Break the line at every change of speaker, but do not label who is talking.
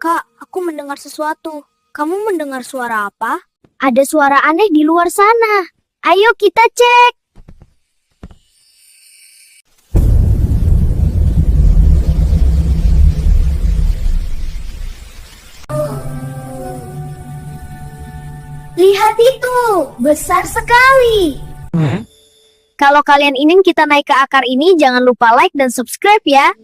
Kak, aku mendengar sesuatu. Kamu mendengar suara apa?
Ada suara aneh di luar sana. Ayo kita cek.
Lihat itu, besar sekali.
Kalau kalian ingin kita naik ke akar ini, jangan lupa like dan subscribe ya.